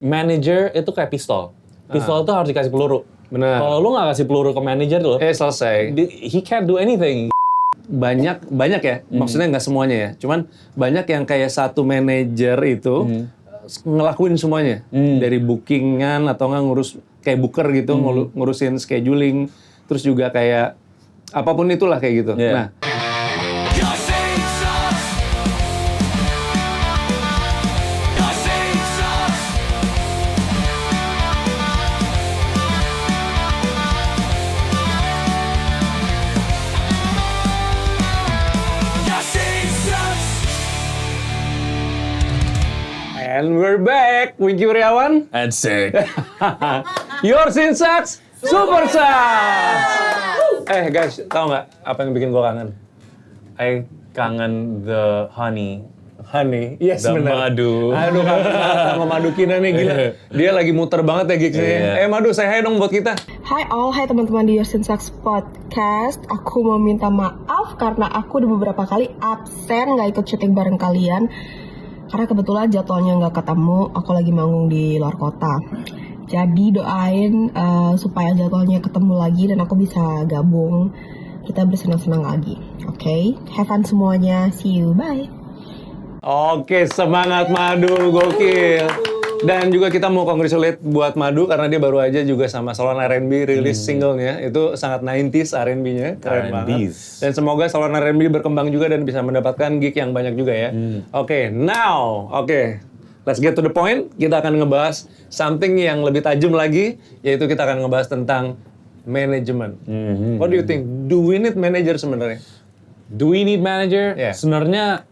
manager itu kayak pistol. Pistol itu harus dikasih peluru. Benar. Kalau lu nggak kasih peluru ke manager tuh, Selesai. he can't do anything. Banyak ya, maksudnya nggak semuanya ya. Cuman banyak yang kayak satu manajer itu ngelakuin semuanya. Dari bookingan atau nggak ngurus kayak booker gitu, ngurusin scheduling, terus juga kayak apapun itulah kayak gitu. Yeah. Nah, and we're back, Wingky Wiriawan. And sick. Your Sin Sucks, Super Sucks! Guys, tau nggak apa yang bikin gue kangen? I kangen the honey. Honey, yes The bener. madu. Aduh, kangen sama Madu Kina nih, gila. Dia lagi muter banget ya gigsnya. Iya. Madu, say hi dong buat kita. Hai all, hai teman-teman di Your Sin Sucks Podcast. Aku mau minta maaf karena aku udah beberapa kali absen gak ikut syuting bareng kalian. Karena kebetulan jadwalnya nggak ketemu, aku lagi manggung di luar kota. Jadi doain supaya jadwalnya ketemu lagi dan aku bisa gabung. Kita bersenang-senang lagi. Oke? Have fun semuanya. See you. Bye. Oke, semangat Madu, gokil. Dan juga kita mau congratulate buat Madu karena dia baru aja juga sama Salon R&B rilis singlenya. Itu sangat 90s R&B-nya, keren banget. Dan semoga Salon R&B berkembang juga dan bisa mendapatkan gig yang banyak juga ya. Oke, let's get to the point. Kita akan ngebahas something yang lebih tajam lagi, yaitu kita akan ngebahas tentang manajemen. What do you think? Do we need manager sebenarnya? Do we need manager? Yeah. Sebenarnya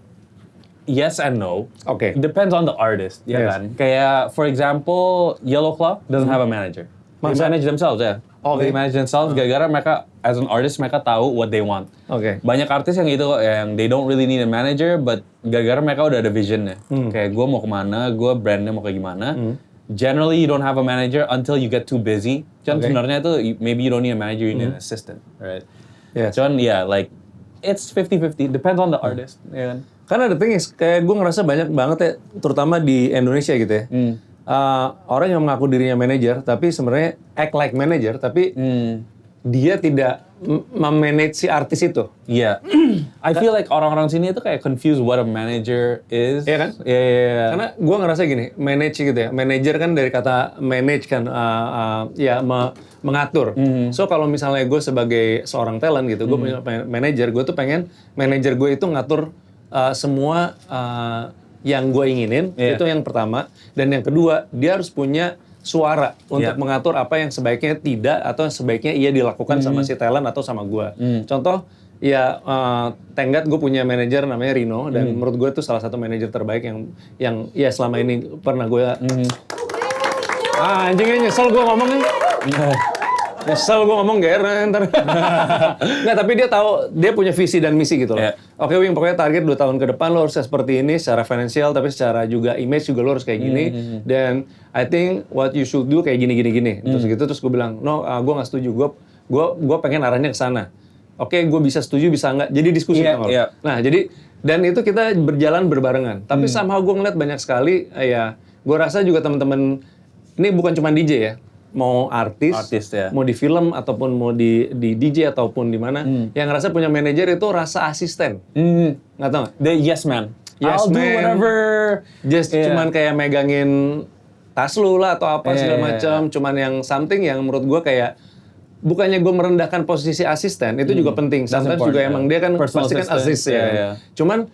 yes and no. Oke. Depends on the artist, ya Yes. kan? Kayak for example, Yellow Claw doesn't have a manager. They Masa? manage themselves ya. Oke. They manage themselves gara-gara mereka as an artist mereka tahu what they want. Oke. Banyak artis yang gitu kok, yang they don't really need a manager, but gara-gara mereka udah ada visionnya. Kayak gue mau kemana, gue brandnya mau kayak gimana. Generally you don't have a manager until you get too busy. Cuman Oke. sebenarnya tuh maybe you don't need a manager, you need an assistant, right? Yes. Cuman like it's 50-50, depends on the artist, ya kan? Karena the thing is, kayak gue ngerasa banyak banget ya, terutama di Indonesia gitu ya. Orang yang mengaku dirinya manajer, tapi sebenarnya act like manager, tapi dia tidak memanage si artis itu. Iya. I feel like orang-orang sini itu kayak confused what a manager is. Iya kan? Iya. Karena gue ngerasa gini, manage gitu ya. Manager kan dari kata manage kan, mengatur. So kalau misalnya gue sebagai seorang talent gitu, gue punya manager, gue tuh pengen manager gue itu ngatur semua yang gue inginin. Itu yang pertama. Dan yang kedua, dia harus punya suara untuk mengatur apa yang sebaiknya tidak atau sebaiknya ia dilakukan sama si talent atau sama gue. Contoh, ya tenggat gue punya manajer namanya Rino dan menurut gue itu salah satu manajer terbaik yang ya selama ini pernah gue anjingnya nyesel gue ngomongnya. Nyesel gue ngomong geren ntar. Nggak, tapi dia tahu, dia punya visi dan misi gitu loh. Yeah. Oke Wing, pokoknya target 2 tahun ke depan lo harus seperti ini secara finansial, tapi secara juga image juga lo harus kayak gini. Dan I think what you should do kayak gini. Terus gue bilang, no, gue nggak setuju. Gue pengen arahnya ke sana. Oke, gue bisa setuju, bisa nggak. Jadi diskusi sama lo. Nah, jadi dan itu kita berjalan berbarengan. Tapi somehow gue ngeliat banyak sekali, ya gue rasa juga teman-teman ini bukan cuma DJ ya. Mau artis ya. mau di film ataupun mau di DJ ataupun di mana, yang ngerasa punya manajer itu rasa asisten. Nggak tahu nggak? The yes man. Yes I'll do man. whatever. Just cuman kayak megangin tas lu lah atau apa segala macam. Cuman yang something yang menurut gue kayak bukannya gue merendahkan posisi asisten, itu juga penting. Sometimes juga emang dia kan Personal pasti kan assistant. assist ya. Cuman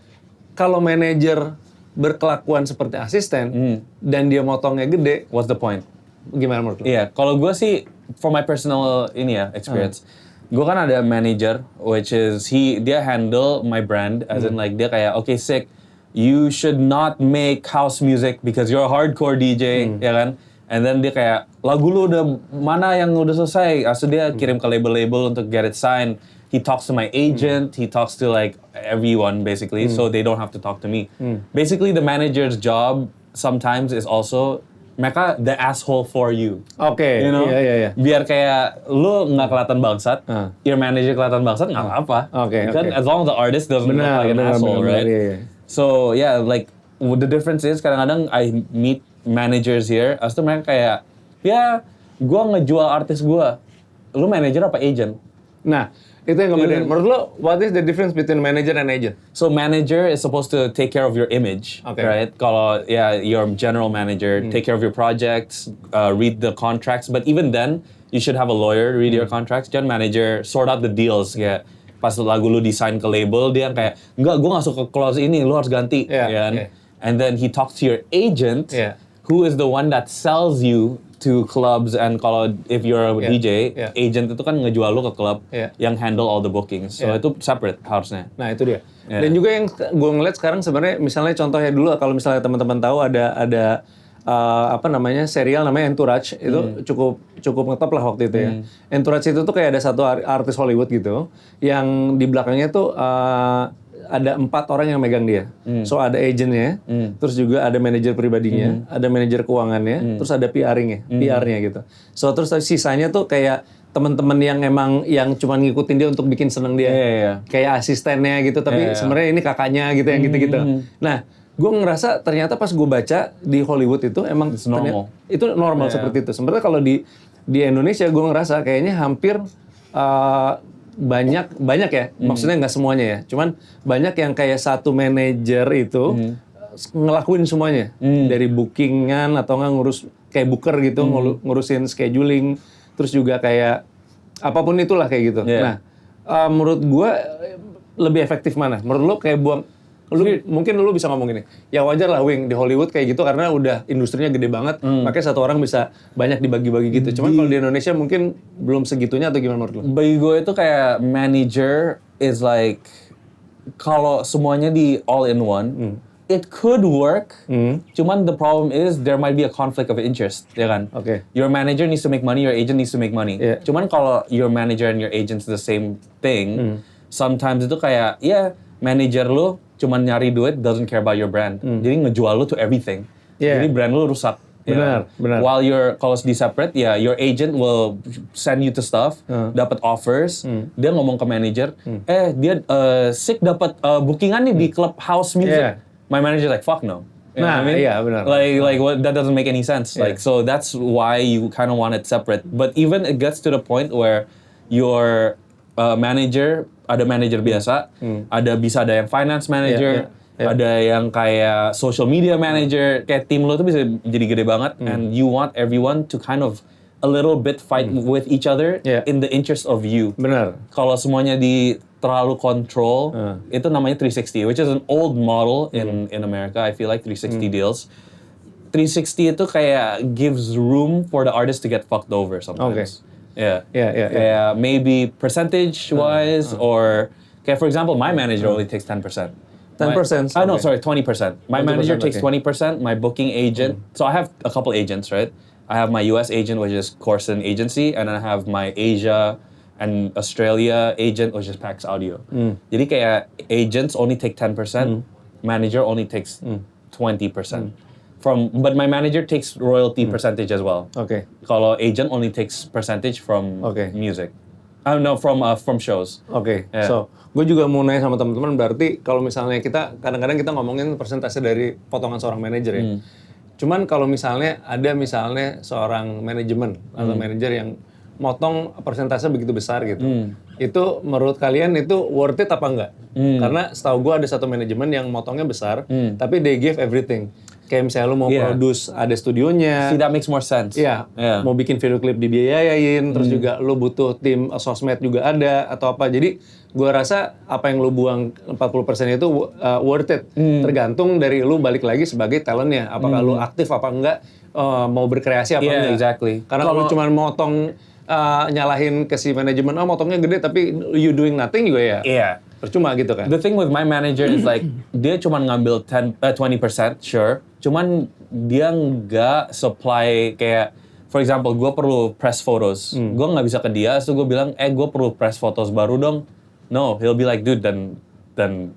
kalau manajer berkelakuan seperti asisten dan dia motongnya gede, What's the point? gimana menurut lu? Iya, kalau gue sih, for my personal experience, gue kan ada manager, which is dia handle my brand, as in like dia kayak, okay, sick, you should not make house music because you're a hardcore DJ, ya kan? And then dia kayak, lagu lu udah mana yang udah selesai? So dia kirim ke label-label untuk get it signed. He talks to my agent, he talks to like everyone basically, so they don't have to talk to me. Basically, the manager's job sometimes is also mereka the asshole for you. Oke, You know? iya. Biar kayak lu nggak kelihatan bangsat, your manager kelihatan bangsat nggak apa-apa. Oke. Kan as long as the artist doesn't look like an asshole, right? Iya. So yeah, like the difference is kadang-kadang I meet managers here, abis itu mereka kayak, ya gue ngejual artis gue. Lu manager apa agent? Nah, itu yang kemudian. Menurut lo, what is the difference between manager and agent? So manager is supposed to take care of your image, Okay. right? Kalau your general manager, take care of your projects, read the contracts. But even then, you should have a lawyer read your contracts. Jangan manager sort out the deals. Kayak pas lagu lu design ke label, dia kayak, enggak, gue nggak suka clause ini, lu harus ganti. Yeah, ya kan? yeah. And then he talks to your agent, Yeah. who is the one that sells you to clubs, and kalau if you're a Yeah, DJ, yeah. agent itu kan ngejual lu ke klub Yeah. yang handle all the bookings. So Yeah. itu separate harusnya. Nah itu dia. Yeah. Dan juga yang gue ngeliat sekarang sebenarnya, misalnya contohnya dulu kalau misalnya teman-teman tahu ada apa namanya serial namanya Entourage, itu cukup ngetop lah waktu itu ya. Entourage itu tuh kayak ada satu artis Hollywood gitu yang di belakangnya tuh ada 4 orang yang megang dia. So ada agentnya, terus juga ada manajer pribadinya, ada manajer keuangannya, terus ada PR-nya gitu. So terus sisanya tuh kayak teman-teman yang emang yang cuma ngikutin dia untuk bikin seneng dia. Iya. Kayak asistennya gitu, tapi sebenarnya ini kakaknya gitu yang gitu-gitu. Nah, gue ngerasa ternyata pas gue baca di Hollywood itu emang It's normal. itu normal seperti itu. Sebenarnya kalau di Indonesia gue ngerasa kayaknya hampir banyak ya, maksudnya nggak semuanya ya, cuman banyak yang kayak satu manajer itu ngelakuin semuanya, dari bookingan atau nggak ngurus kayak booker gitu, ngurusin scheduling, terus juga kayak apapun itulah kayak gitu. Yeah. Nah, menurut gue lebih efektif mana? Menurut lo kayak mungkin lu bisa ngomong gini, ya wajar lah Wing di Hollywood kayak gitu karena udah industrinya gede banget, makanya satu orang bisa banyak dibagi-bagi gitu. Cuman kalau di Indonesia mungkin belum segitunya atau gimana menurut lu? Bagi gue itu kayak manager is like kalau semuanya di all in one, it could work. Cuman the problem is there might be a conflict of interest, ya kan? Oke. Your manager needs to make money, your agent needs to make money. Yeah. Cuman kalau your manager and your agent's the same thing, sometimes itu kayak manager lu cuman nyari duit, doesn't care about your brand. Jadi ngejual lu to everything. Yeah. Jadi brand lu rusak. Benar, benar. While kalau di separate, your agent will send you to stuff, dapat offers, dia ngomong ke manager, dia sick dapat bookingan nih di clubhouse music. Yeah. My manager like fuck no. You know Nah, what I mean? iya, benar. Like what, that doesn't make any sense. Yeah. Like so that's why you kind of want it separate. But even it gets to the point where your manager ada manager biasa, bisa ada yang finance manager, Yeah. ada yang kayak social media manager, kayak tim lo tuh bisa jadi gede banget, and you want everyone to kind of a little bit fight with each other Yeah. in the interest of you. Benar. Kalau semuanya terlalu control, itu namanya 360, which is an old model in America. I feel like 360 deals. 360 itu kayak gives room for the artist to get fucked over sometimes. Yeah. Yeah. Kayak maybe percentage-wise, or kayak for example, my manager only takes 10%. 10%? No, Okay. sorry, 20%. My 20%, manager takes okay. 20%. My booking agent. So I have a couple agents, right? I have my US agent, which is Corson Agency, and then I have my Asia and Australia agent, which is Pax Audio. Jadi kayak agents only take 10%. Manager only takes 20%. But my manager takes royalty percentage as well. Oke. Kalau agent only takes percentage from Okay. music. No, from shows. Oke, Yeah. so gue juga mau nanya sama teman-teman, berarti kalau misalnya kadang-kadang kita ngomongin persentase dari potongan seorang manajer ya. Cuman kalau misalnya ada seorang manajemen atau manajer yang motong persentase begitu besar gitu, itu menurut kalian itu worth it apa enggak? Karena setahu gue ada satu manajemen yang motongnya besar, tapi they give everything. Kayak misalnya lu mau produce, ada studionya. See, that makes more sense. Iya, Yeah. mau bikin video klip dibiayain, terus juga lu butuh tim sosmed juga ada atau apa. Jadi gua rasa apa yang lu buang 40% itu worth it. Tergantung dari lu balik lagi sebagai talentnya. Apakah lu aktif apa enggak, mau berkreasi apa Yeah, enggak. exactly. Karena kalau cuma motong nyalahin ke si manajemen, motongnya gede tapi you doing nothing juga ya. Yeah. Percuma gitu kan. The thing with my manager is like dia cuma ngambil 20%, sure. Cuman dia nggak supply kayak, for example, gue perlu press photos. Gue nggak bisa ke dia, so gue bilang, gue perlu press photos baru dong. No, he'll be like, dude, then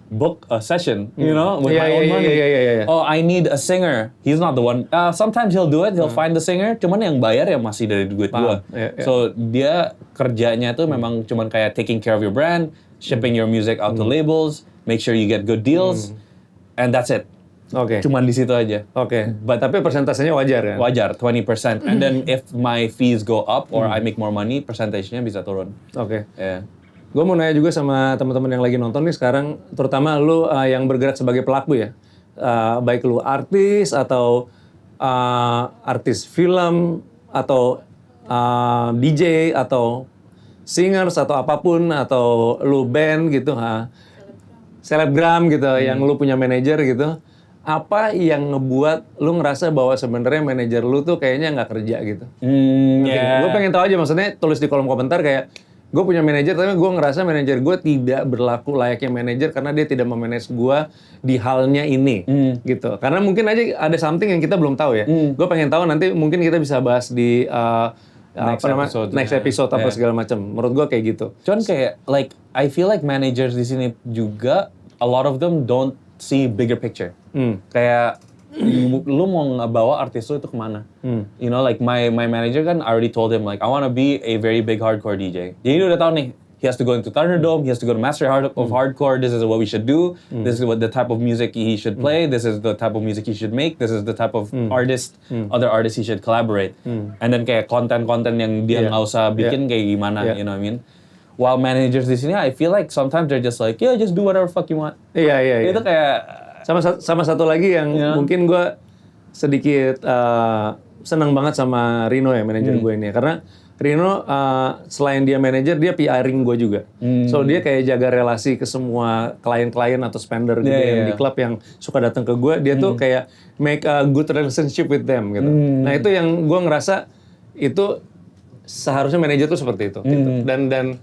book a session, you know, with my own money. Yeah. Oh, I need a singer. He's not the one. Sometimes he'll do it. He'll find the singer. Cuman yang bayar ya masih dari duit gue. Yeah. So dia kerjanya tuh memang cuman kayak taking care of your brand, shipping your music out to labels, make sure you get good deals, and that's it. Oke. Cuman di situ aja. Oke. Tapi persentasenya wajar kan? Wajar, 20%. And then if my fees go up or I make more money, persentasenya bisa turun. Oke. Yeah. Gue mau nanya juga sama teman-teman yang lagi nonton nih sekarang, terutama lu yang bergerak sebagai pelaku ya. Baik lu artis atau artis film atau DJ atau singers atau apapun atau lu band gitu, selebgram gitu, yang lu punya manajer gitu. Apa yang ngebuat lu ngerasa bahwa sebenarnya manajer lu tuh kayaknya nggak kerja gitu? Gue pengen tahu aja, maksudnya tulis di kolom komentar kayak gue punya manajer tapi gue ngerasa manajer gue tidak berlaku layaknya manajer karena dia tidak memanage gue di halnya ini gitu. Karena mungkin aja ada something yang kita belum tahu ya. Gue pengen tahu, nanti mungkin kita bisa bahas di next episode apa segala macam. Menurut gue kayak gitu. Cuman kayak I feel like managers di sini juga a lot of them don't see bigger picture. Kayak lu mau ngebawa artis lu itu kemana? You know, like my manager kan already told him like I want to be a very big hardcore DJ. Jadi dia udah tahu nih, he has to go into Thunderdome, he has to go to Master of Hardcore. This is what we should do. This is what the type of music he should play. This is the type of music he should make. This is the type of other artists he should collaborate. And then kayak konten-konten yang dia nggak usah bikin kayak gimana, you know what I mean? While managers di sini, I feel like sometimes they're just like, yeah, just do whatever fuck you want. Iya. Itu kayak sama satu lagi yang mungkin gue sedikit senang banget sama Rino ya, manajer gue ini. Karena Rino selain dia manajer, dia PR-ing gue juga. So dia kayak jaga relasi ke semua klien-klien atau spender gitu yang di klub yang suka datang ke gue. Dia tuh kayak make a good relationship with them gitu. Nah itu yang gue ngerasa itu seharusnya manajer tuh seperti itu. Gitu. Dan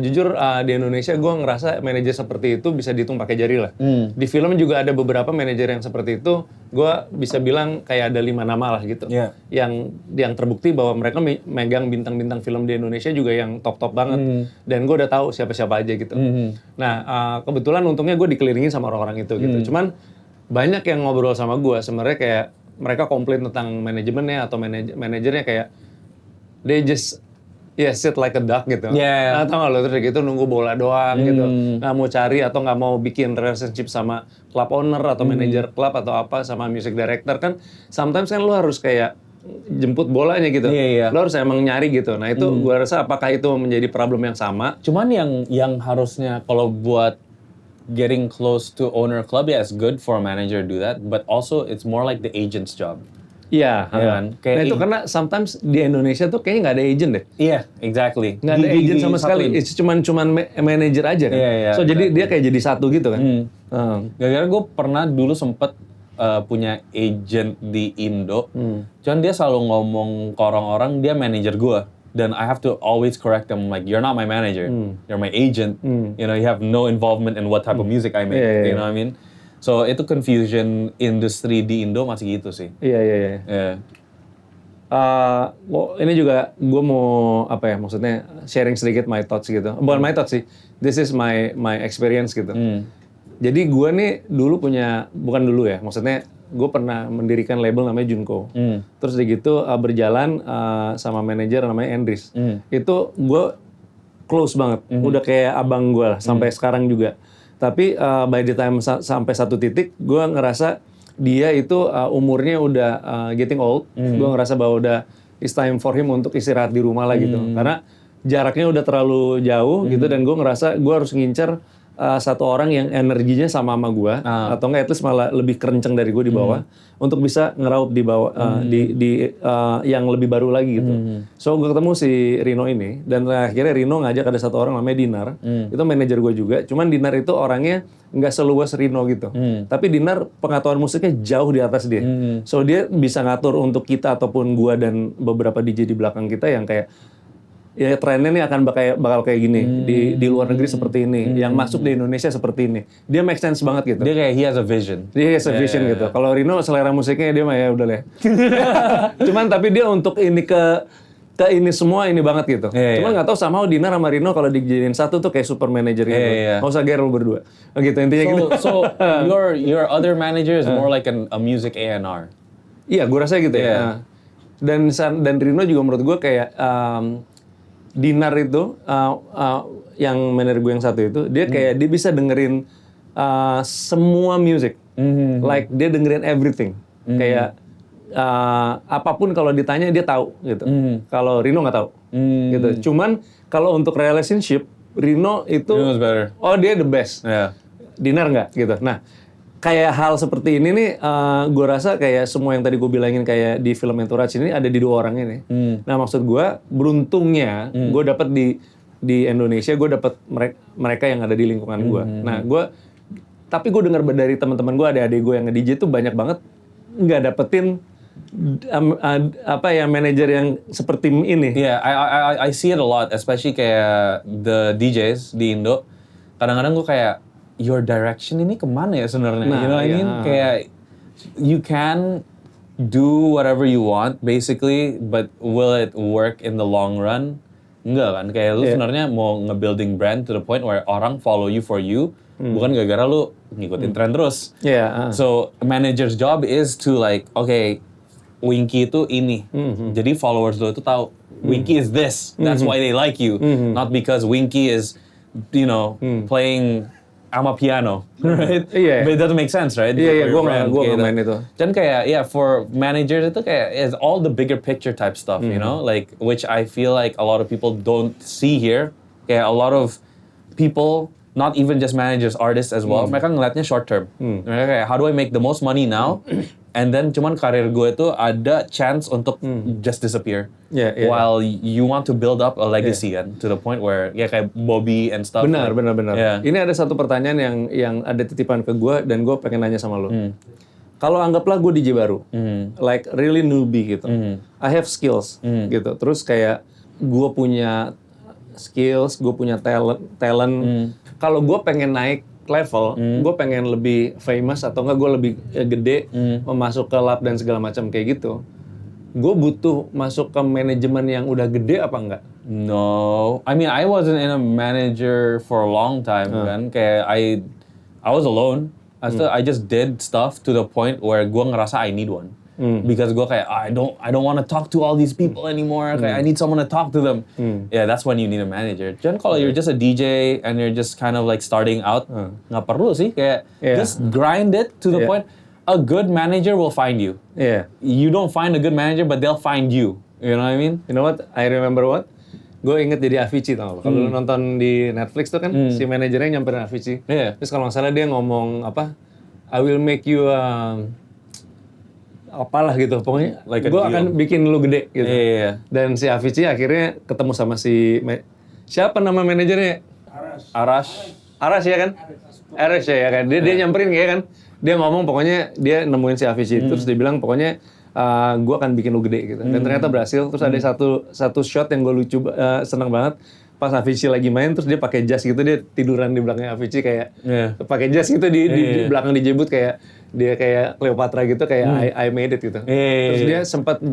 jujur di Indonesia gue ngerasa manajer seperti itu bisa dihitung pakai jari lah. Di film juga ada beberapa manajer yang seperti itu. Gue bisa bilang kayak ada 5 nama lah gitu. Yang terbukti bahwa mereka megang bintang-bintang film di Indonesia juga yang top-top banget. Dan gue udah tahu siapa-siapa aja gitu. Nah kebetulan untungnya gue dikelilingin sama orang-orang itu gitu. Cuman banyak yang ngobrol sama gue sebenarnya kayak mereka komplain tentang manajemennya atau manajernya kayak they just sit like a duck gitu. Nah, tau gak lo, terus gitu nunggu bola doang gitu. Nggak mau cari atau nggak mau bikin relationship sama club owner atau manajer club atau apa sama music director kan. Sometimes kan lo harus kayak jemput bolanya gitu. Lo harus emang nyari gitu. Nah itu gue rasa apakah itu menjadi problem yang sama. Cuman yang harusnya kalau buat getting close to owner club, it's good for a manager to do that. But also it's more like the agent's job. Iya, kan? Nah itu karena sometimes di Indonesia tuh kayaknya nggak ada agent deh. Iya, exactly. Nggak ada agent sama sekali, itu cuman manajer aja kan. So jadi dia kayak jadi satu gitu kan. Gara-gara gue pernah dulu sempet punya agent di Indo, cuman dia selalu ngomong ke orang-orang dia manajer gue. Dan I have to always correct them like, you're not my manager, you're my agent. You know, you have no involvement in what type of music I make. You know what I mean? So itu confusion industri di Indo masih gitu sih. Iya. Ini juga gue mau maksudnya sharing sedikit my thoughts gitu. Bukan my thoughts sih, this is my experience gitu. Jadi gue nih dulu bukan dulu ya, maksudnya gue pernah mendirikan label namanya Junko. Terus udah gitu berjalan sama manajer namanya Andris. Itu gue close banget, udah kayak abang gue lah sampai sekarang juga. Tapi by the time sampai satu titik, gue ngerasa dia itu umurnya udah getting old. Gue ngerasa bahwa udah it's time for him untuk istirahat di rumah lah gitu. Karena jaraknya udah terlalu jauh gitu, dan gue ngerasa gue harus ngincer satu orang yang energinya sama gue, atau enggak at least malah lebih kerenceng dari gue di bawah, untuk bisa ngeraup di bawah di yang lebih baru lagi gitu. So gue ketemu si Rino ini, dan akhirnya Rino ngajak ada satu orang namanya Dinar, itu manajer gue juga. Cuman Dinar itu orangnya nggak seluas Rino gitu, tapi Dinar pengetahuan musiknya jauh di atas dia. So dia bisa ngatur untuk kita ataupun gue dan beberapa DJ di belakang kita yang kayak, ya trennya nih akan bakal kayak gini, di luar negeri seperti ini, yang masuk di Indonesia seperti ini. Dia make sense banget gitu. Dia kayak he has a vision. Dia has a vision gitu. Kalau Rino selera musiknya dia mah ya udah lah. Cuman tapi dia untuk ini ke ini semua ini banget gitu. Cuman nggak tahu somehow Dinar sama Rino kalau dijadiin satu tuh kayak super manager gitu. Nggak usah gerol berdua. Gitu intinya gitu. So your other manager is more like a music A&R. Iya, gue rasa gitu ya. Dan Rino juga menurut gue kayak Dinar itu yang manajer gue yang satu itu, dia kayak dia bisa dengerin semua musik. Like dia dengerin everything. Kayak apapun kalau ditanya dia tahu gitu. Kalau Rino nggak tahu. Gitu. Cuman kalau untuk relationship Rino itu Rino's better. oh dia the best. Yeah. Dinar nggak gitu. Nah, kayak hal seperti ini nih, gue rasa kayak semua yang tadi gue bilangin kayak di film Entourage ini ada di 2 orang ini. Nah, maksud gue beruntungnya gue dapet di Indonesia, gue dapet mereka yang ada di lingkungan gue. Nah, tapi gue dengar dari teman-teman gue, adik-adik gue yang nge-DJ tuh banyak banget nggak dapetin manajer yang seperti ini. Yeah, I see it a lot, especially kayak the DJs di Indo. Kadang-kadang gue kayak, your direction ini kemana ya sebenarnya? Nah, you know what I mean? Kayak you can do whatever you want basically, but will it work in the long run? Enggak kan? Kayak lu sebenarnya mau nge-building brand to the point where orang follow you for you, bukan gara-gara lu ngikutin tren terus. So manager's job is to like, okay, Winky itu ini. Jadi followers lo itu tahu Winky is this. That's why they like you. Not because Winky is, you know, playing ama piano, right? But it doesn't make sense, right? Iya, gue nggak main itu. Dan kayak, for managers itu kayak is all the bigger picture type stuff, you know, like which I feel like a lot of people don't see here. Kayak a lot of people, not even just managers, artists as well, mereka ngeliatnya short term. Mereka kayak, how do I make the most money now? And then cuman karir gue itu ada chance untuk just disappear. While you want to build up a legacy kan, to the point where kayak Bobby and stuff. Benar. Yeah. Ini ada satu pertanyaan yang ada titipan ke gue dan gue pengen nanya sama lo. Kalau anggaplah gue DJ baru, like really newbie gitu, I have skills gitu. Terus kayak gue punya skills, gue punya talent. Kalau gue pengen naik level, gue pengen lebih famous atau enggak gue lebih gede, masuk ke lab dan segala macam kayak gitu. Gue butuh masuk ke manajemen yang udah gede apa enggak? No, I mean I wasn't in a manager for a long time kan. Kayak I was alone. I just did stuff to the point where gue ngerasa I need one. Because gue kayak I don't want to talk to all these people anymore. Kayak I need someone to talk to them. Yeah, that's when you need a manager. Jangan kalau you're just a DJ and you're just kind of like starting out, nggak perlu sih. Kayak just grind it to the point. A good manager will find you. You don't find a good manager, but they'll find you. You know what I mean? You know what? I remember what? Gue inget jadi Avicii tau. Kalau lu nonton di Netflix tuh kan si manajernya nyamperin Avicii. Terus kalau nggak salah dia ngomong apa? I will make you apalah gitu, pokoknya like gue akan bikin lu gede gitu. Dan si Avicii akhirnya ketemu sama siapa nama manajernya? Arash ya kan? Arash ya kan? Dia nyamperin kayak kan? Dia ngomong pokoknya dia nemuin si Avicii terus dia bilang pokoknya gue akan bikin lu gede gitu. Dan ternyata berhasil. Terus ada satu shot yang gue seneng banget. Pas Avicii lagi main terus dia pakai jas gitu, dia tiduran di belakangnya Avicii kayak pakai jas gitu di belakang DJ booth kayak dia kayak Cleopatra gitu kayak I made it gitu. Terus dia sempat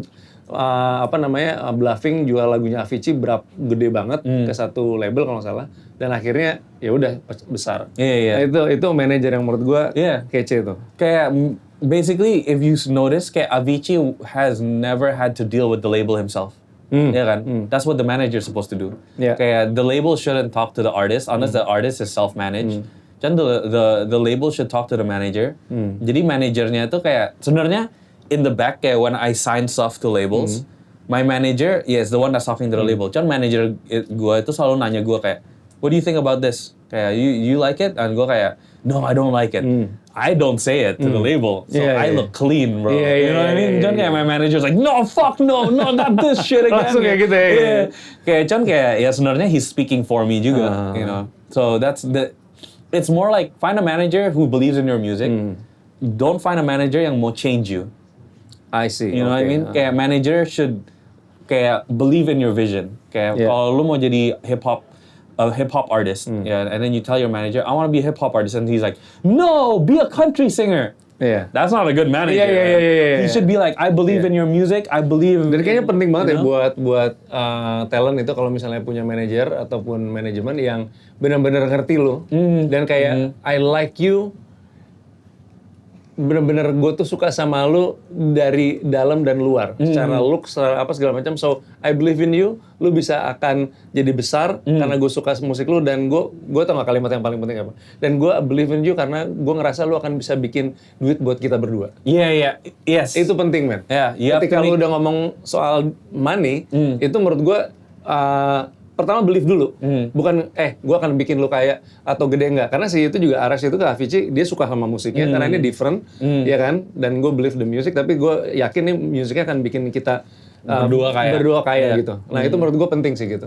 bluffing jual lagunya Avicii gede banget ke satu label kalau nggak salah dan akhirnya ya udah besar. Nah, itu manajer yang menurut gua kece tuh. Kayak basically if you notice kayak Avicii has never had to deal with the label himself. Ya kan? That's what the manager is supposed to do. Kayak the label shouldn't talk to the artist unless the artist is self-managed. Dan the label should talk to the manager. Jadi manajernya itu kayak sebenarnya in the back kayak when I sign stuff to labels, my manager is the one that's talking to the label. Cuman manager gue itu selalu nanya gue kayak, what do you think about this? Kayak you like it? And gue kayak, no, I don't like it. I don't say it to the label, so I look clean, bro. You know what I mean? Cuman kayak my manager's like, no, fuck no, not this shit again. Langsung kayak gitu ya. Kayak cuman kayak ya sebenarnya he's speaking for me juga, you know. So it's more like find a manager who believes in your music. Don't find a manager yang mau change you. I see. You know what I mean? Kayak manager should kayak believe in your vision. Kayak kalau lu mau jadi a hip hop artist, and then you tell your manager, I want to be a hip hop artist, and he's like, no, be a country singer. That's not a good manager. He should be like, I believe in your music, I believe. Dan kayaknya penting banget ya buat talent itu kalau misalnya punya manajer ataupun manajemen yang benar-benar ngerti lo dan kayak I like you bener-bener gue tuh suka sama lu dari dalam dan luar, secara look, secara apa segala macam. So I believe in you, lu bisa akan jadi besar karena gue suka musik lu, dan gue tau gak kalimat yang paling penting apa? Dan gue believe in you karena gue ngerasa lu akan bisa bikin duit buat kita berdua. Iya, yes. Itu penting, men. Yeah, you have Ketika to lu udah ngomong soal money, itu menurut gue pertama believe dulu, bukan gue akan bikin lu kaya atau gede, enggak. Karena sih itu juga Arash itu ke Avicii, dia suka sama musiknya karena ini different, ya kan. Dan gue believe the music, tapi gue yakin nih musiknya akan bikin kita berdua kaya gitu. Nah itu menurut gue penting sih gitu.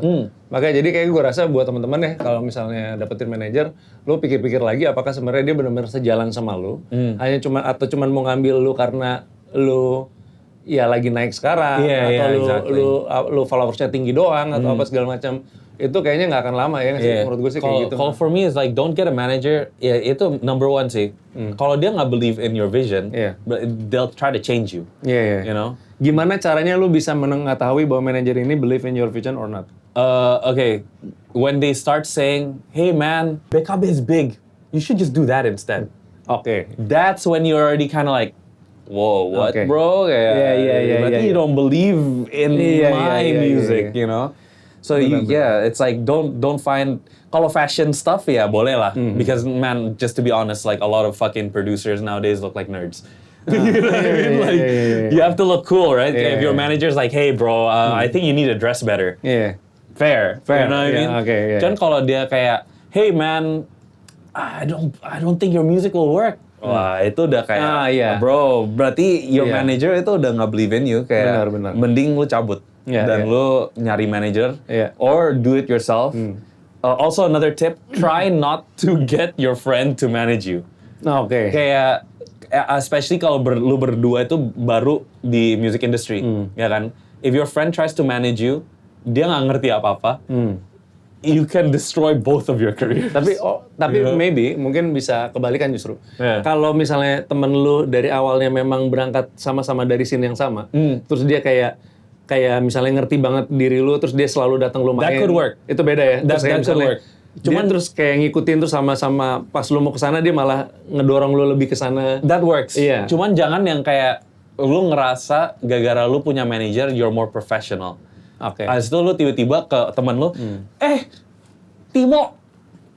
Makanya jadi kayak gue rasa buat teman-teman ya, kalau misalnya dapetin manajer, lu pikir-pikir lagi apakah sebenarnya dia benar-benar sejalan sama lu, hanya cuman mau ngambil lu karena lu ya lagi naik sekarang, atau lu followersnya tinggi doang atau apa segala macam. Itu kayaknya nggak akan lama ya sih, menurut gue sih kayak gitu. Kalau for me is like don't get a manager. Ya itu number one sih. Kalau dia nggak believe in your vision, they'll try to change you. You know. Gimana caranya lu bisa mengetahui bahwa manajer ini believe in your vision or not? Okay, when they start saying, "Hey man, BKB is big. You should just do that instead." Okay. That's when you're already kind of like, whoa, what, Okay. bro? Berarti you don't believe in my music, you know? So it's like don't find kalau fashion stuff ya boleh lah, because man, just to be honest, like a lot of fucking producers nowadays look like nerds. You know what I mean? Like you have to look cool, right? If your manager's like, hey bro, I think you need to dress better. Fair. You know what I mean? Kan kalau dia kayak, hey man, I don't think your music will work. Wah, itu udah kayak, bro, berarti your manager itu udah nggak believe in you, kayak benar. mending lu cabut dan lu nyari manager or do it yourself. Also another tip, try not to get your friend to manage you. Kayak especially kalau lu berdua itu baru di music industry, ya kan? If your friend tries to manage you, dia nggak ngerti apa-apa. You can destroy both of your careers. Tapi maybe mungkin bisa kebalikan justru. Kalau misalnya temen lu dari awalnya memang berangkat sama-sama dari scene yang sama, terus dia kayak misalnya ngerti banget diri lu, terus dia selalu datang lu main. That could work. Itu beda ya. That could work. Cuman terus kayak ngikutin terus sama-sama pas lu mau kesana dia malah ngedorong lu lebih kesana. That works. Iya. Cuman jangan yang kayak lu ngerasa gara-gara lu punya manager you're more professional. Habis itu lu tiba-tiba ke temen lu, Timo,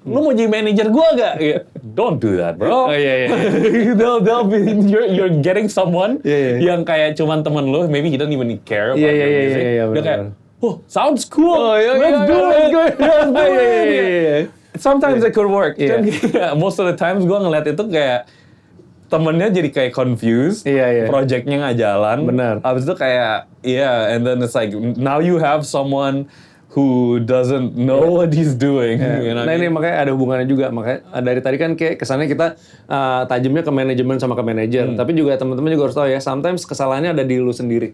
lu mau jadi manajer gua gak? Don't do that, bro. They'll be, you're getting someone yang kayak cuman temen lu, maybe he don't even care about your music. Dia kayak, oh, sounds cool. Let's do it. Sometimes it could work. Most of the times gua ngeliat itu kayak temennya jadi kayak confused, projectnya nggak jalan. Benar. Habis itu kayak, and then it's like now you have someone who doesn't know what he's doing. You know nah ini makanya ada hubungannya juga, makanya dari tadi kan kayak kesannya kita tajamnya ke manajemen sama ke manajer, tapi juga teman-teman juga harus tahu ya, sometimes kesalahannya ada di lu sendiri.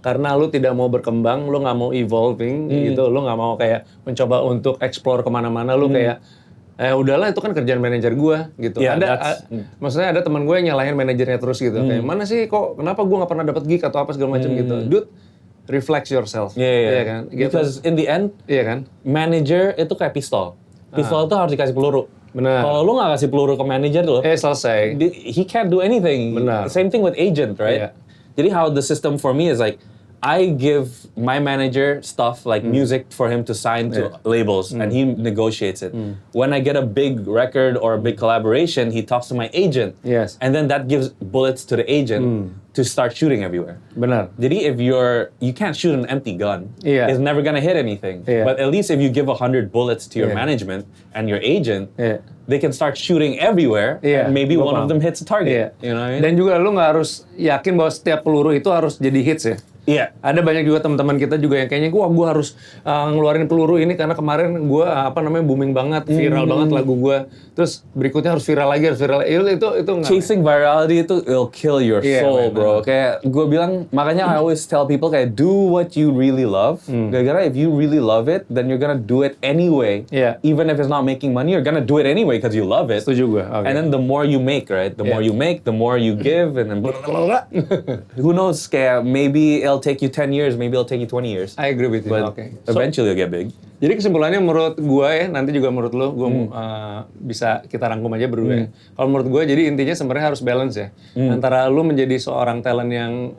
Karena lu tidak mau berkembang, lu nggak mau evolving gitu, lu nggak mau kayak mencoba untuk explore kemana-mana, lu kayak udahlah itu kan kerjaan manajer gue gitu. Maksudnya ada teman gue yang nyalahin manajernya terus gitu. Kayak mana sih kok kenapa gue nggak pernah dapat gig atau apa segala macam gitu. Dude, reflect yourself. Iya kan? Gitu. Because in the end, manager itu kayak pistol. Pistol itu harus dikasih peluru. Benar. Kalau lu nggak kasih peluru ke manager lo, selesai. He can't do anything. Benar. Same thing with agent, right? Jadi how the system for me is like, I give my manager stuff like music for him to sign to labels, and he negotiates it. When I get a big record or a big collaboration, he talks to my agent. And then that gives bullets to the agent to start shooting everywhere. Benar. Jadi if you can't shoot an empty gun. It's never gonna hit anything. But at least if you give 100 bullets to your management and your agent, they can start shooting everywhere. And maybe one of them hits a target. You know what I mean? Dan juga lu nggak harus yakin bahwa setiap peluru itu harus jadi hits ya. Ada banyak juga teman-teman kita juga yang kayaknya gue harus ngeluarin peluru ini karena kemarin gue booming banget, viral banget lagu gue. Terus berikutnya harus viral lagi. Itu enggak. Chasing virality itu it'll kill your soul, bro. Kayak gue bilang, makanya I always tell people kayak do what you really love. Gara-gara if you really love it, then you're gonna do it anyway. Even if it's not making money, you're gonna do it anyway because you love it. Setuju gue. And then the more you make, right? The more you make, the more you give, and then who knows? Kayak maybe it'll take you 10 years, maybe it'll take you 20 years. I agree with you. But eventually you'll get big. Jadi kesimpulannya menurut gue ya, nanti juga menurut lo, gue bisa kita rangkum aja berdua ya. Kalau menurut gue, jadi intinya sebenarnya harus balance ya. Antara lo menjadi seorang talent yang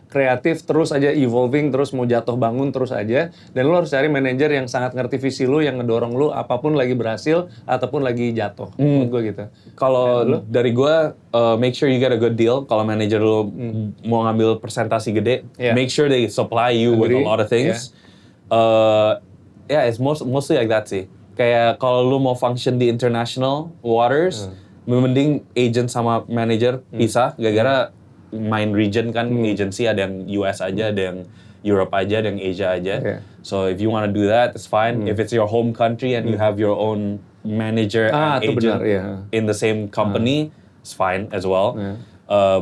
kreatif, terus aja evolving, terus mau jatuh bangun terus aja. Dan lo harus cari manajer yang sangat ngerti visi lo, yang ngedorong lo apapun lagi berhasil, ataupun lagi jatuh. Menurut gue gitu. Kalau dari gue, make sure you get a good deal. Kalau manager lo mau ngambil presentasi gede, Yeah. make sure they supply you with a Agree. lot of things. Yeah, it's mostly like that sih. Kayak kalau lu mau function di international waters, mending agent sama manager pisah. Gara-gara main region kan, agency ada yang US aja, ada yang Europe aja, ada yang Asia aja. Okay. So if you want to do that, it's fine. If it's your home country and you have your own manager and itu agent benar, iya. in the same company, it's fine as well.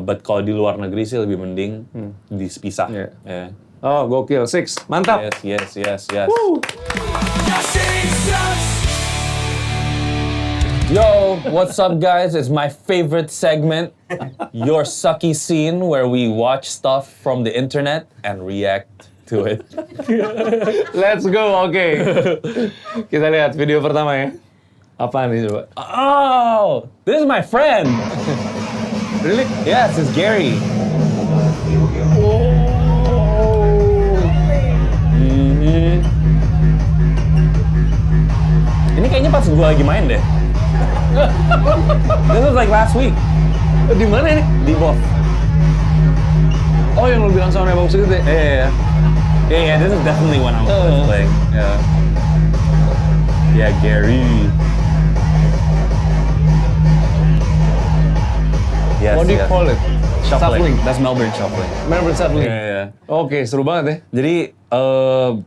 But kalau di luar negeri sih lebih mending dipisah. Iya. Yeah. Oh, gokil. Six. Mantap. Yes. Yo, what's up, guys? It's my favorite segment, Your Sucky Scene, where we watch stuff from the internet and react to it. Let's go. Oke. Kita lihat video pertama ya. Apa nih coba? Oh, this is my friend. Really? Yes, it's Gary. Ini kayaknya pas gue lagi main deh. This was like last week. Di mana ini? Di Both. Oh, yang lu bilang soundnya bagus gitu ya? Yeah, this is definitely when I was playing. Yeah, Gary. Yes, What do you call it? Shuffling. That's Melbourne shuffling. Melbourne shuffling. Yeah. Oke, seru banget ya. Jadi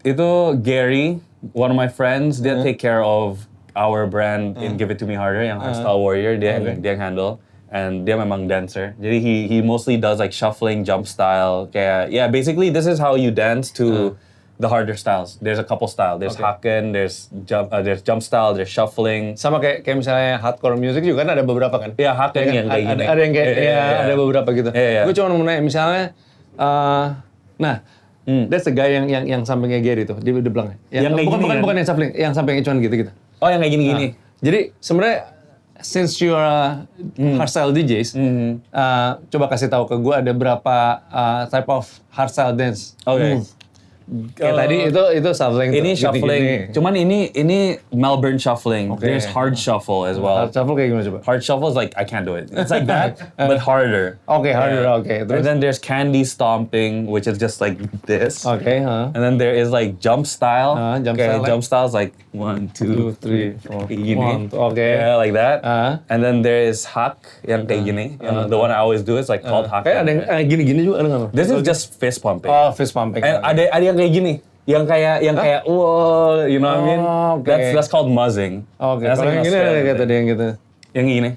itu Gary, one of my friends, dia take care of our brand in Give It To Me Harder, yang Hardstyle Warrior, dia yang handle. And dia memang dancer. Jadi he mostly does like shuffling, jump style. Kayak, yeah, basically this is how you dance to the harder styles. There's a couple styles. There's hakken, there's jump style, there's shuffling. Sama kayak misalnya hardcore music juga kan ada beberapa kan? Iya, hakken Ya kan? yang kayak gini. Ada yang kayak, ada beberapa gitu. Iya. Gue cuma mau nanya, misalnya, that's the guy yang sampingnya Gary tuh, di belakangnya. Yang kayak gini kan? Bukan yang shuffling, yang sampingnya cuman gitu-gitu. Oh, yang kayak gini-gini. Jadi sebenarnya since you are hardstyle DJs, coba kasih tahu ke gue ada berapa type of hardstyle dance. Oke. Kayak tadi itu shuffling. Ini tuh, shuffling. gitu-gini. Cuman ini Melbourne shuffling. Okay. There's hard shuffle as well. Hard shuffle kayak gimana coba? Hard shuffle is like I can't do it. It's like that, but harder. Oke, harder. Yeah. Oke. And Terus? then there's candy stomping, which is just like this. Oke. And then there is like jump style. Jump style, like? Jump style is like 1, 2, 3, 4. Kayak gini. Okay. Yeah, like that. And then there is hack yang kayak gini. The one I always do is like called hack. Kayak ada yang gini-gini juga ada nggak? This is just fist pumping. Oh, fist pumping. And ada yang kayak gini. Yang kayak whoa, you know what I mean? Oh, okay. That's called muzzing. Oke. That's Kalau like yang an gini ada Australian kayak thing. tadi yang gitu. Yang gini.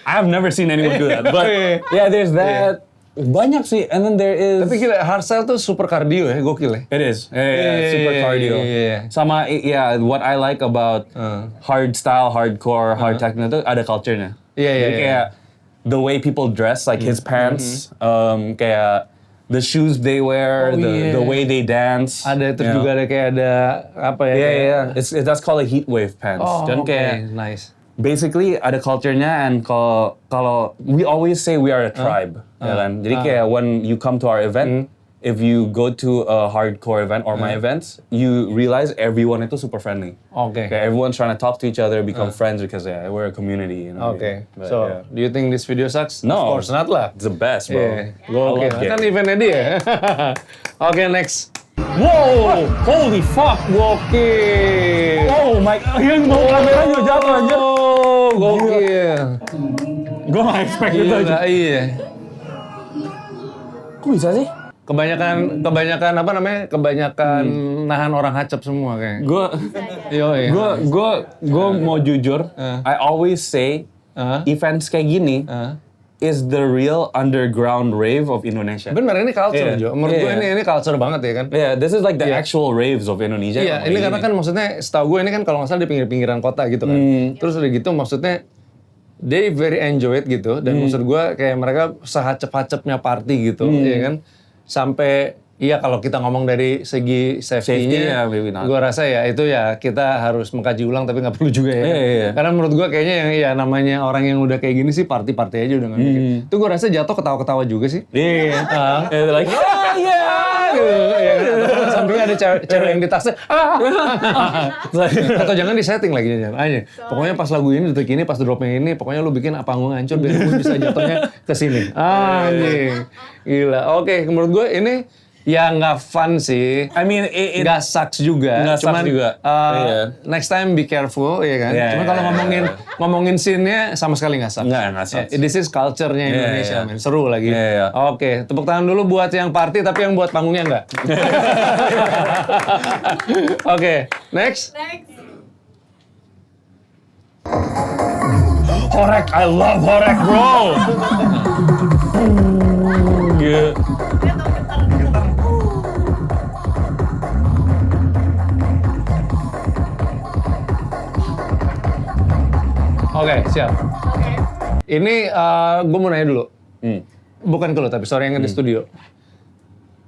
I've never seen anyone do that. But yeah, there's that. Banyak sih. And then there is. Tapi gila, hardstyle tuh super cardio ya, gokil ya. It is. Yeah, super cardio. Yeah. Sama, yeah, what I like about hard style, hardcore, hard techno itu ada culture-nya. Iya. Jadi kayak the way people dress, like his pants, kayak the shoes they wear, the way they dance. Ada terus you know. juga ada kayak ada apa ya? Yeah. That's called a heat wave pants. Oh, Dan kayak nice. basically ada culture-nya, and kalau we always say we are a tribe, ya kan? Jadi kayak when you come to our event, if you go to a hardcore event or my events, you realize everyone itu super friendly. Oke. Kayak everyone's trying to talk to each other, become friends because we're a community. You know? Oke. But, So, yeah. do you think this video sucks? No. Of course not lah. It's the best, bro. Yeah. I love Oke, Gary. kan eventnya dia. Oke, next. Wow, holy fuck. Gokil. Oh my, yang mau kamera juga jatuh aja. Oh, gokil. Gue gak expect itu aja. Iya. Kok bisa sih? Kebanyakan apa namanya? Kebanyakan nahan orang hacep semua kayak. Gue mau jujur, I always say events kayak gini is the real underground rave of Indonesia. Bener, ini culture, Iya. Jo. Menurut gue Iya. ini culture banget ya kan? Yeah, this is like the actual raves of Indonesia. Iya, ini karena kan maksudnya setahu gue ini kan kalau nggak salah di pinggir-pinggiran kota gitu kan. Terus udah gitu maksudnya they very enjoy it gitu. Dan maksud gue kayak mereka sehacep-hacepnya party gitu, ya kan. Sampai Iya, kalau kita ngomong dari segi Safety, safety-nya, ya, maybe not. gue rasa ya itu ya kita harus mengkaji ulang, tapi nggak perlu juga ya. Iya. Karena menurut gue kayaknya yang ya namanya orang yang udah kayak gini sih party-party aja udah nggak mikir. Itu gue rasa jatuh ketawa-ketawa juga sih. Iya. Like, Sampingnya ada cewek yang di tasnya. Atau jangan disetting lagi jangan. Aja. Pokoknya pas lagu ini detik ini, pas dropnya ini, pokoknya lu bikin panggung hancur biar gue bisa jatuhnya ke sini. Anjing. Gila. Oke, menurut gue ini ya nggak fun sih. I mean, Nggak sucks juga. Nggak sucks Cuman juga. Iya. next time be careful, ya kan. Iya, Cuman iya, kalau ngomongin scene-nya sama sekali nggak sucks. Nggak sucks. This is culture-nya Indonesia, iya. men. Seru lagi. Iya, iya. Oke, tepuk tangan dulu buat yang party tapi yang buat panggungnya nggak. Oke, next. Horek, I love Horek, bro. Yeah. Oke, siap. Ini gue mau nanya dulu. Bukan ke lu, tapi sorry yang di studio.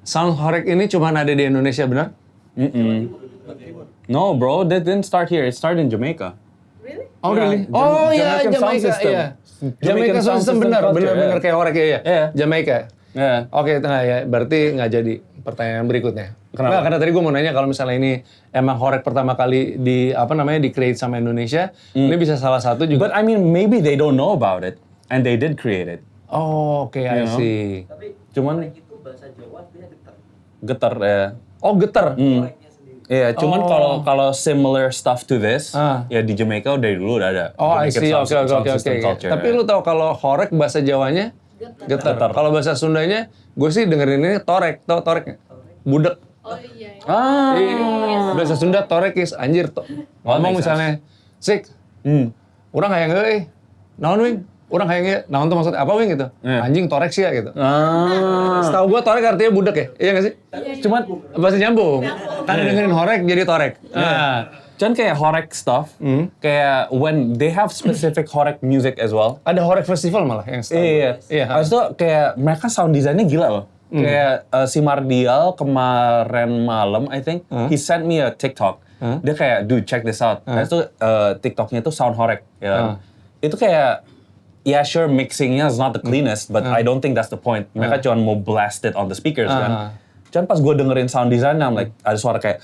Sound Horek ini cuma ada di Indonesia, benar? No, bro, that didn't start here. It started in Jamaica. Oh, really? Jam- Oh iya, Jamaican sound Jamaica. system. Iya. Jamaican Jamaica sound sound system system benar, culture, benar yeah. kayak Horek ya. Yeah. Jamaica. Yeah. Oke, nah ya, berarti nggak jadi pertanyaan berikutnya. Kenapa? Nggak, karena tadi gue mau nanya kalau misalnya ini emang Horek pertama kali di create sama Indonesia, ini bisa salah satu juga. But I mean, maybe they don't know about it, and they did create it. Oh, oke, I You know? see. Cuman itu bahasa Jawa dia getar. getar ya. Oh, getar. Iya, cuman kalau similar stuff to this, ya di Jamaica dari dulu udah ada. Oh, I see. Jamaican Oke, sound- oke, sound oke, system oke. culture, Tapi ya. lu tahu kalau Horek bahasa Jawanya getar. Kalau bahasa Sundanya, gue sih dengerin ini torek. Tau torek nggak? Budek. Oh iya. Ah. Bahasa Sunda torek is anjir. Ngomong makes misalnya, Sik, urang hayang euy. Naon wing? Urang hayang ge. Naon tuh maksudnya apa wing gitu? Anjing torek sih ya gitu. Ah. Setahu gue torek artinya budek ya? Iya nggak sih? Cuman Bahasa nyambung. Karena dengerin horek jadi torek. Nah, cuman kayak Horek stuff, kayak when they have specific Horek music as well. ada horek festival malah yang setahu gue. Iya. Iya. Habis itu kayak mereka sound design-nya gila loh. Kayak si Mardial kemarin malam, I think, he sent me a TikTok. Dia kayak, dude, check this out. Habis itu TikToknya tuh sound Horek. Ya kan? Itu kayak, yeah, sure, mixingnya is not the cleanest, but I don't think that's the point. Mereka cuma mau blast it on the speakers kan. Cuman pas gue dengerin sound design-nya, I'm like, ada suara kayak,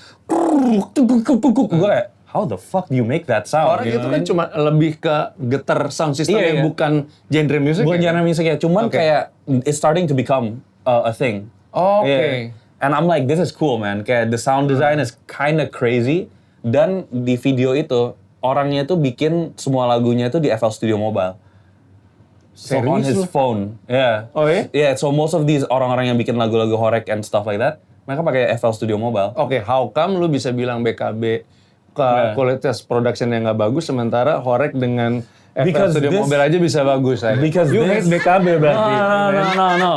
gue kayak, how the fuck do you make that sound? Horek itu kan cuma lebih ke getar sound system Iya, yang iya. bukan genre music. Bukan ya? genre musiknya, cuman Oke. kayak it's starting to become a thing. Oke. Yeah. And I'm like, this is cool, man. Kayak the sound design is kinda crazy. Dan di video itu orangnya tuh bikin semua lagunya tuh di FL Studio Mobile. So on Serius his lu? phone. Yeah. Oh ya? Yeah, so most of these orang-orang yang bikin lagu-lagu Horek and stuff like that, mereka pakai FL Studio Mobile. Oke, how come lu bisa bilang BKB kualitas production yang nggak bagus sementara Horek dengan FL Because Studio this- Mobile aja bisa bagus saya. Because you this- hate BKB berarti. No.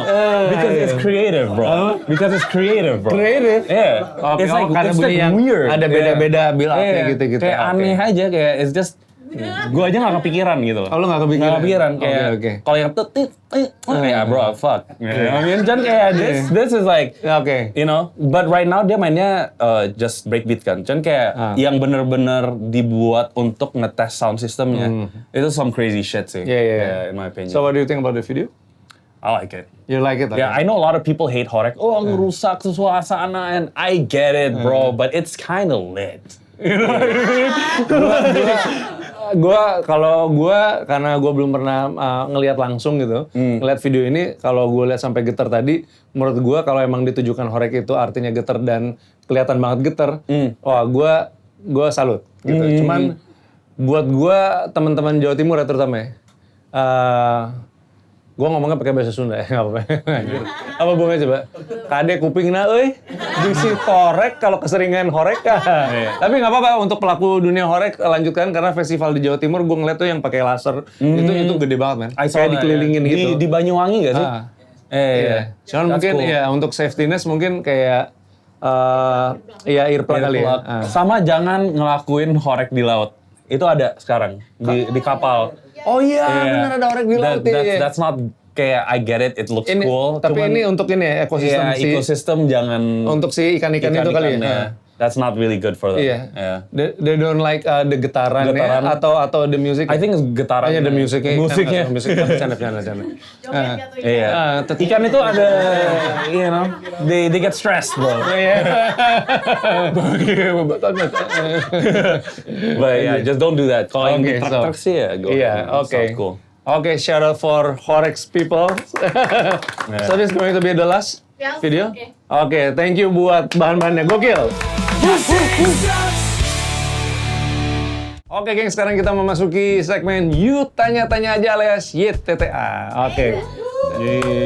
Because it's creative, bro. Because it's creative, bro. Creative? Yeah. Oke, It's like, karena it's bunyi like yang weird. ada beda-beda build-up-nya Yeah. gitu-gitu. Kayak Oke. aneh aja, kayak it's just, gue aja gak kepikiran gitu. Oh, lu nggak kepikiran? Nggak kepikiran, kayak Oke. kalau yang ya bro, fuck. I mean, dan kayak this is like, Oke. you know, but right now dia mainnya just breakbeat kan. Cuman kayak yang bener-bener dibuat untuk ngetes sound systemnya, itu some crazy shit sih. Yeah. In my opinion. So what do you think about the video? I like it. You like it? Yeah, I know a lot of people hate Horek. Oh, ngerusak suasana, and I get it, bro. But it's kind of lit. Karena gue belum pernah ngelihat langsung gitu, ngelihat video ini, kalau gue lihat sampai getar tadi, menurut gue kalau emang ditujukan Horek itu artinya getar dan kelihatan banget getar, wah gue salut gitu. Cuman buat gue teman-teman Jawa Timur ya terutama ya, gue ngomongnya pakai bahasa Sunda ya, nggak apa-apa. Anjir. Apa bunga coba? Kade kupingna euy, bisi Horek kalau keseringan Horek. Tapi nggak apa-apa untuk pelaku dunia Horek lanjutkan karena festival di Jawa Timur gue ngeliat tuh yang pakai laser itu gede banget man. Kayak dikelilingin gitu. Di Banyuwangi gak sih? Iya. Cuman That's mungkin cool. ya untuk safetyness mungkin kayak ya earplug kali ya. Earplug. Sama jangan ngelakuin Horek di laut. Itu ada sekarang di kapal. Oh iya, benar ada Horek di laut ya. That's not kayak I get it looks Ini, cool. tapi cuman, ini untuk ini ya, ekosistem iya, ekosistem jangan untuk si ikan-ikan itu kali ya. ikan-ikannya. That's not really good for them. Iya. Yeah. They don't like the getarannya Getaran. atau the music. I think getarannya. Hanya the musicnya. Musiknya. Canda. Iya. Ikan itu ada, you know, they get stressed, bro. But yeah, just don't do that. Kalau yang Okay, di truk sih ya, go. Iya, oke. Sounds cool. Oke, shout out for Horex people. So this is going to be the last Yes, video. okay. Oke, thank you buat bahan-bahannya. Gokil. Oke, geng, sekarang kita memasuki segmen You Tanya-Tanya Aja alias YTTA. Oke.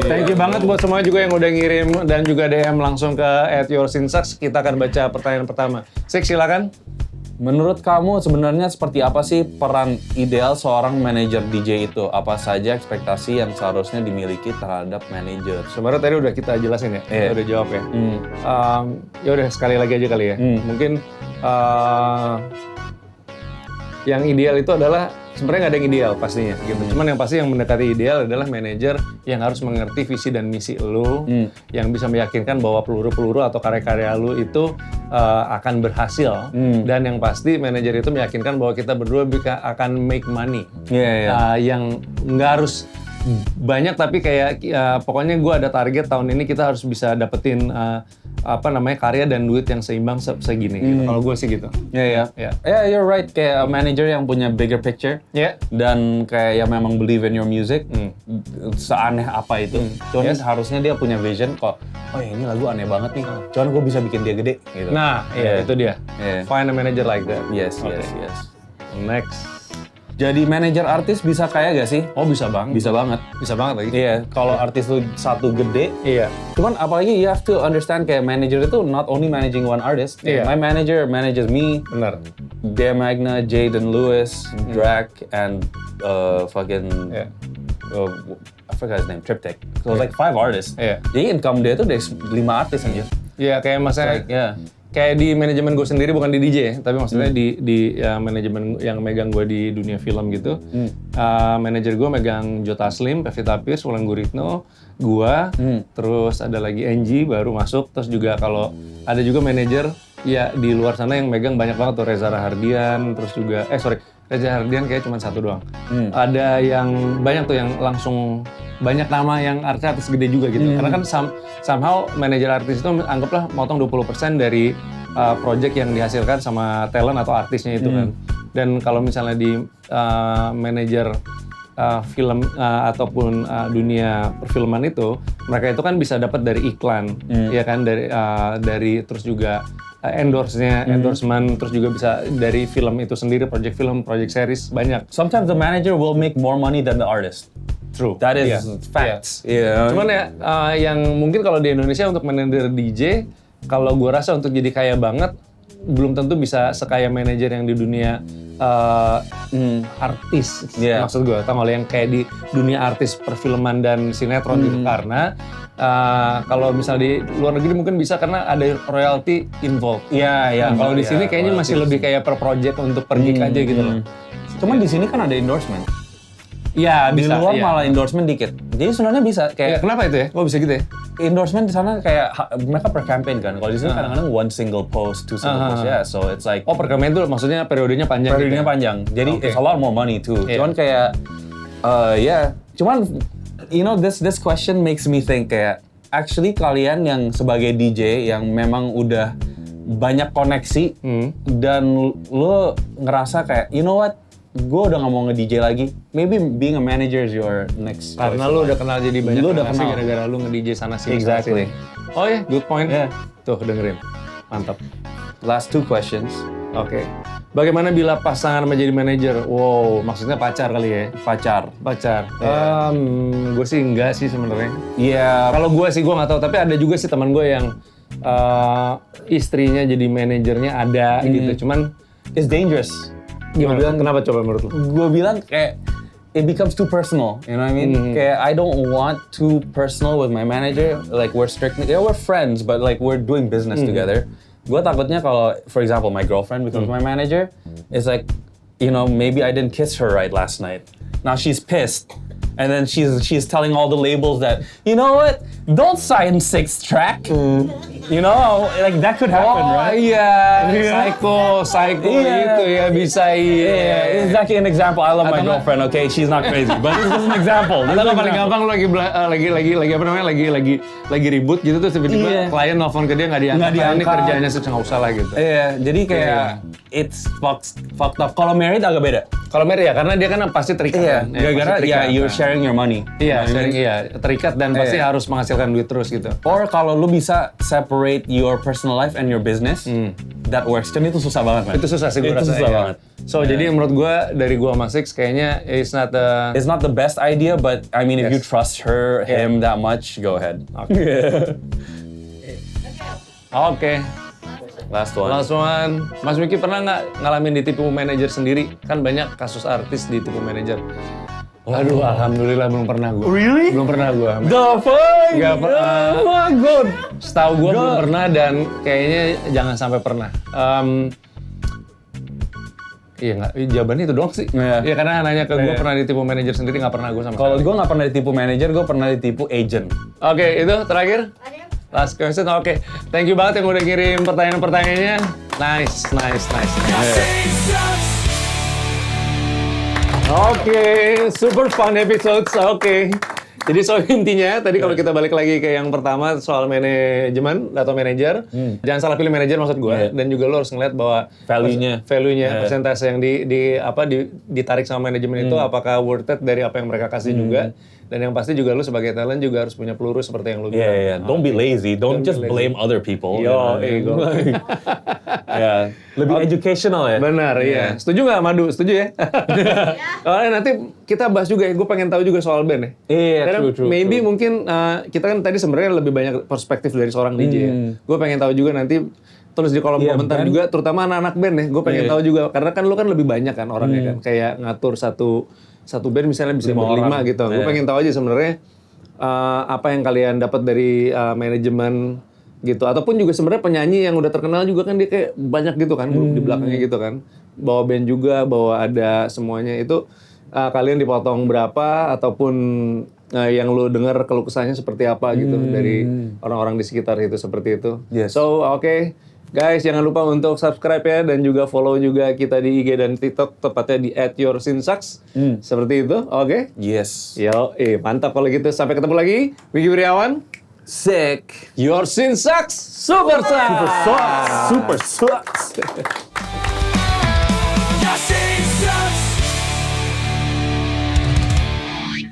Thank you banget buat semua juga yang udah ngirim dan juga DM langsung ke @yoursinsax. Kita akan baca pertanyaan pertama. Sik, silakan. Menurut kamu sebenarnya seperti apa sih peran ideal seorang manajer DJ itu? Apa saja ekspektasi yang seharusnya dimiliki terhadap manajer? Sebenarnya tadi udah kita jelasin ya, Iya. udah jawab ya. Ya udah sekali lagi aja kali ya. Mungkin yang ideal itu adalah sebenarnya nggak ada yang ideal pastinya gitu. Cuman yang pasti yang mendekati ideal adalah manajer yang harus mengerti visi dan misi lu, yang bisa meyakinkan bahwa peluru-peluru atau karya-karya lu itu akan berhasil. Dan yang pasti manajer itu meyakinkan bahwa kita berdua akan make money. Iya. Yang nggak harus banyak tapi kayak pokoknya gue ada target tahun ini kita harus bisa dapetin karya dan duit yang seimbang segini gitu. Kalau gue sih gitu. Iya. Yeah, you're right. Kayak a manager yang punya bigger picture. Ya. Dan kayak yang memang believe in your music. Seaneh apa itu. Cuman harusnya dia punya vision kok, oh ya ini lagu aneh banget nih. Cuman gue bisa bikin dia gede gitu. Nah, itu dia. Yeah. Find a manager like that. Yes. Next. Jadi manajer artis bisa kaya gak sih? Oh, bisa banget. Bisa banget. Bisa banget lagi. Iya, kalau artis lu satu gede, Iya. cuman apalagi you have to understand kayak manager itu not only managing one artist. Iya. My manager manages me, Benar. Dea Magna, Jaden Lewis, Drac, and fucking Iya. I forgot his name, Triptych. So it's like 5 artists. Iya. Jadi income dia tuh dari 5 artis aja. Iya, kayak maksudnya Yeah. kayak di manajemen gue sendiri, bukan di DJ ya, tapi maksudnya di manajemen yang megang gue di dunia film gitu. Manajer gue megang Jota Slim, Pevita Pierce, Wulan Guritno, gue, terus ada lagi Angie baru masuk, terus juga kalau ada juga manajer ya di luar sana yang megang banyak banget tuh, Reza Rahardian, terus juga Reza Rahardian kayak cuma satu doang. Ada yang banyak tuh yang langsung banyak nama yang artis gede juga gitu. Karena kan somehow manajer artis itu anggaplah motong 20% dari project yang dihasilkan sama talent atau artisnya itu kan. Dan kalau misalnya di manajer film ataupun dunia perfilman itu, mereka itu kan bisa dapat dari iklan, ya kan, dari terus juga endorsement, terus juga bisa dari film itu sendiri, project film, project series, banyak. Sometimes the manager will make more money than the artist. True. That is Iya. facts. Iya. Cuman ya yang mungkin kalau di Indonesia untuk manajer DJ, kalau gue rasa untuk jadi kaya banget belum tentu bisa sekaya manajer yang di dunia artis. Yeah. Maksud gue, tau gak lo, yang kayak di dunia artis perfilman dan sinetron gitu. Karena kalau misalnya di luar negeri mungkin bisa karena ada royalty involved. Iya. Nah, kalau di sini kayaknya masih lebih kayak per project untuk per gig aja gitu loh. Cuman di sini kan ada endorsement. Iya, Di bisa. luar iya. malah endorsement dikit. Jadi sebenarnya bisa Ya, kayak kenapa itu ya? Kok bisa gitu ya? endorsement di sana kayak mereka per campaign kan. Kalau di sini kadang-kadang one single post, two single post ya. So it's like Oh, per campaign itu maksudnya periodenya panjang. periodenya gitu ya? panjang. Jadi Oke. it's a lot more money too. Iya. Cuman kayak cuman you know this question makes me think kayak actually kalian yang sebagai DJ yang memang udah banyak koneksi dan lo ngerasa kayak you know what, gue udah gak mau nge-DJ lagi. Maybe being a manager is your next Karena choice. lu udah kenal jadi banyak Lu udah relasi kenal. gara-gara lu nge-DJ sana sini. Exactly. sana sini. Oh ya, good point. Yeah. Tuh, dengerin. Mantap. Last 2 questions. Oke. Bagaimana bila pasangan menjadi manajer? Wow, maksudnya pacar kali ya? Pacar. Pacar. Gue sih enggak sih sebenarnya. Iya. Kalau gue sih gue nggak tahu, tapi ada juga sih teman gue yang istrinya jadi manajernya ada gitu. Cuman It's dangerous. gimana? Kenapa coba menurut lu? Gue bilang kayak it becomes too personal, you know what I mean? Kayak I don't want too personal with my manager. Like we're we're friends, but like we're doing business together. Gue takutnya kalau, for example, my girlfriend becomes my manager, it's like, you know, maybe I didn't kiss her right last night. Now she's pissed. And then she's telling all the labels that, you know what, don't sign 6 track. You know, like that could happen, right? Iya, Iya. psycho Iya. itu ya bisa Yeah, it's like an example. I love my Atau nggak- girlfriend. Okay, she's not crazy, but this is an example. This Atau is an nggak paling example. gampang lu lagi apa namanya lagi ribut gitu terus tiba-tiba Iya. klien nelfon ke dia nggak diangkat. Nggak Ini diangkat. kerjaannya sih nggak usah lah gitu. Iya, jadi kayak it's fucked up. Kalau married agak beda. Kalau Mary ya karena dia kan pasti terikat. Iya, kan? gara-gara pasti ya terikat, you're kan. sharing your money. Iya, sharing iya, terikat dan pasti Iya. harus menghasilkan duit terus gitu. Or kalau lu bisa separate your personal life and your business, that works. Dan itu susah banget, man. Itu susah sih gue Itu rasa. susah ya. banget. So jadi menurut gue dari gue sama Six kayaknya it's not a It's not the best idea, but I mean, if you Yes. trust her, him that much, go ahead. Oke. Last one. Last one, Mas Miki pernah nggak ngalamin ditipu manajer sendiri? Kan banyak kasus artis ditipu manajer. Aduh, alhamdulillah belum pernah gue. Really? Belum pernah gue. The fuck? Nggak pernah. Oh my god. Setahu gue belum pernah dan kayaknya jangan sampai pernah. Iya nggak, jawabannya itu doang sih. Iya. Iya karena nanya ke gue Iya. pernah ditipu manajer sendiri nggak pernah gue sama. Kalau gue nggak pernah ditipu manajer, gue pernah ditipu agent. Oke, itu terakhir. Last question, oke. Thank you banget yang udah kirim pertanyaan-pertanyaannya. Nice. Oke, super fun episode. Oke. Jadi soal intinya, tadi kalau kita balik lagi ke yang pertama soal manajemen atau manajer, jangan salah pilih manajer maksud gue, dan juga lo harus ngeliat bahwa Value-nya. persentase yang ditarik sama manajemen itu apakah worth it dari apa yang mereka kasih juga, dan yang pasti juga lo sebagai talent juga harus punya peluru seperti yang lo bilang. Yeah. Don't be lazy. Don't be just lazy. blame other people. Yo, ego. Yeah. Lebih educational ya. Benar, iya. Setuju nggak, Madu? Setuju ya? Nanti kita bahas juga ya, gue pengen tahu juga soal band ya. Iya, Karena true. maybe mungkin kita kan tadi sebenarnya lebih banyak perspektif dari seorang DJ ya. Gue pengen tahu juga nanti tulis di kolom Iya, komentar band. juga, terutama anak-anak band ya. Gue pengen Iya. tahu juga, karena kan lu kan lebih banyak kan orangnya kan. Kayak ngatur satu band misalnya bisa 5 berlima orang. gitu. Gue Iya. pengen tahu aja sebenarnya apa yang kalian dapat dari manajemen gitu, ataupun juga sebenarnya penyanyi yang udah terkenal juga kan dia kayak banyak gitu kan grup di belakangnya gitu kan, bawa band juga, bawa ada semuanya itu kalian dipotong berapa ataupun yang lu dengar keluh kesahnya seperti apa gitu dari orang-orang di sekitar itu seperti itu. Yes. So oke. Guys, jangan lupa untuk subscribe ya dan juga follow juga kita di IG dan TikTok tepatnya di @yoursinsax. Seperti itu. Oke. Yes. Yo, mantap kalau gitu. Sampai ketemu lagi. Wiki Wiriawan, Sick. Your Sin Sucks Super Sucks. Super sucks.